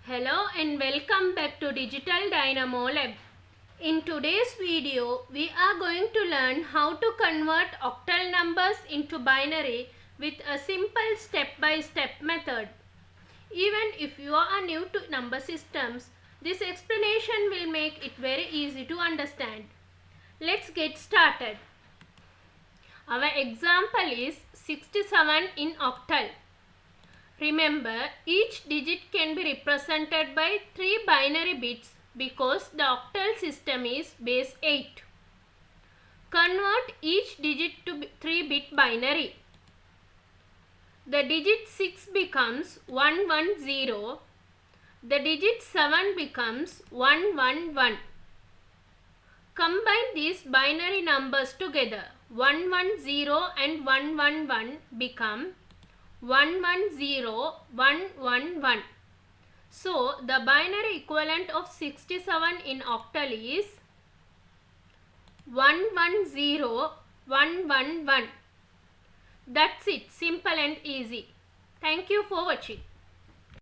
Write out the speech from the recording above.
Hello and welcome back to Digital Dynamo Lab. In today's video, we are going to learn how to convert octal numbers into binary with a simple step-by-step method. Even if you are new to number systems, this explanation will make it very easy to understand. Let's get started. Our example is 67 in octal. Remember, each digit can be represented by 3 binary bits because the octal system is base 8. Convert each digit to 3-bit binary. The digit 6 becomes 110. The digit 7 becomes 111. Combine these binary numbers together. 110 and 111 become 110111. So the binary equivalent of 67 in octal is 110111. That's it, simple and easy. Thank you for watching.